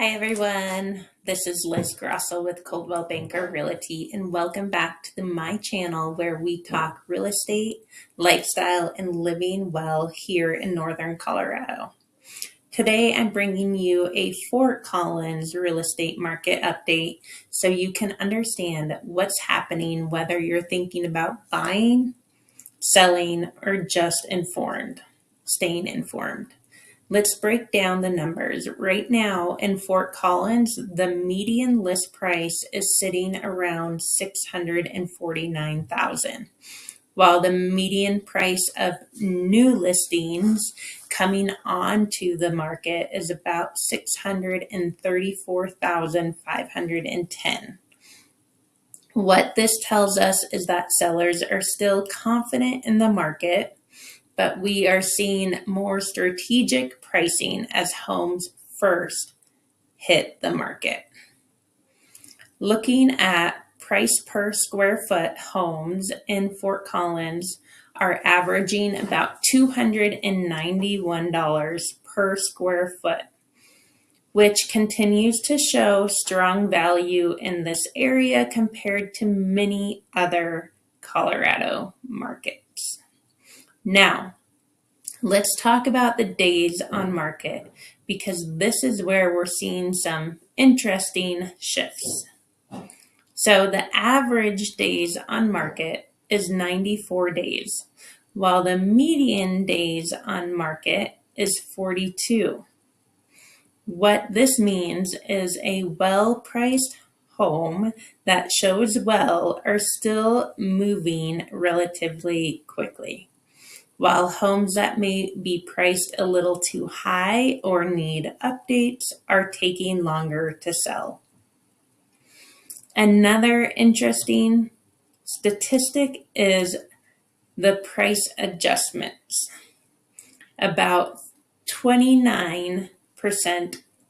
Hi everyone, this is Liz Grosul with Coldwell Banker Realty, and welcome back to my channel where we talk real estate, lifestyle, and living well here in Northern Colorado. Today I'm bringing you a Fort Collins real estate market update so you can understand what's happening, whether you're thinking about buying, selling, or just staying informed. Let's break down the numbers. Right now in Fort Collins, the median list price is sitting around $649,000, while the median price of new listings coming onto the market is about $634,510. What this tells us is that sellers are still confident in the market, but we are seeing more strategic pricing as homes first hit the market. Looking at price per square foot, homes in Fort Collins are averaging about $291 per square foot, which continues to show strong value in this area compared to many other Colorado markets. Now, let's talk about the days on market, because this is where we're seeing some interesting shifts. So the average days on market is 94 days, while the median days on market is 42. What this means is a well-priced home that shows well are still moving relatively quickly, while homes that may be priced a little too high or need updates are taking longer to sell. Another interesting statistic is the price adjustments. About 29%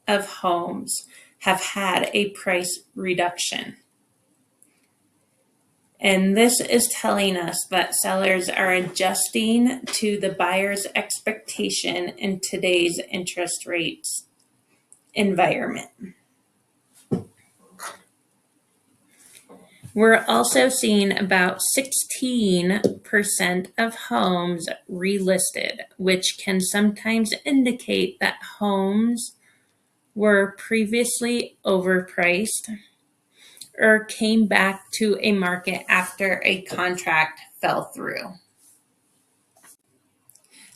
of homes have had a price reduction. And this is telling us that sellers are adjusting to the buyer's expectation in today's interest rates environment. We're also seeing about 16% of homes relisted, which can sometimes indicate that homes were previously overpriced or came back to a market after a contract fell through.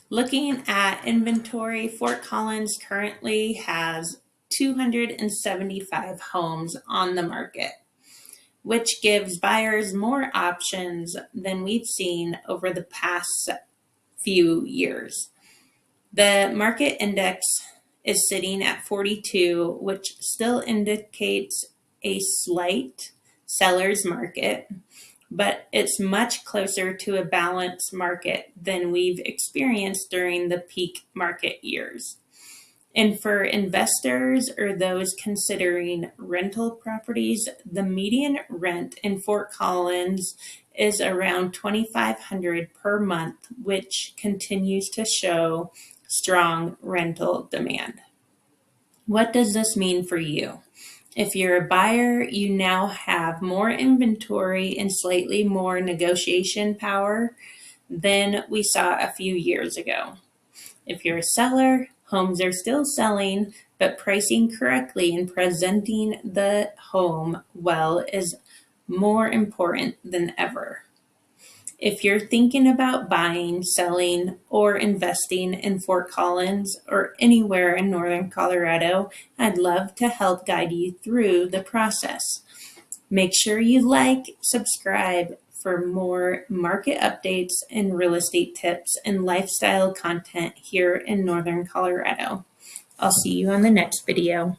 Looking at inventory, Fort Collins currently has 275 homes on the market, which gives buyers more options than we've seen over the past few years. The market index is sitting at 42, which still indicates a slight seller's market, but it's much closer to a balanced market than we've experienced during the peak market years. And for investors or those considering rental properties, the median rent in Fort Collins is around $2,500 per month, which continues to show strong rental demand. What does this mean for you? If you're a buyer, you now have more inventory and slightly more negotiation power than we saw a few years ago. If you're a seller, homes are still selling, but pricing correctly and presenting the home well is more important than ever. If you're thinking about buying, selling, or investing in Fort Collins or anywhere in Northern Colorado, I'd love to help guide you through the process. Make sure you like, subscribe for more market updates and real estate tips and lifestyle content here in Northern Colorado. I'll see you on the next video.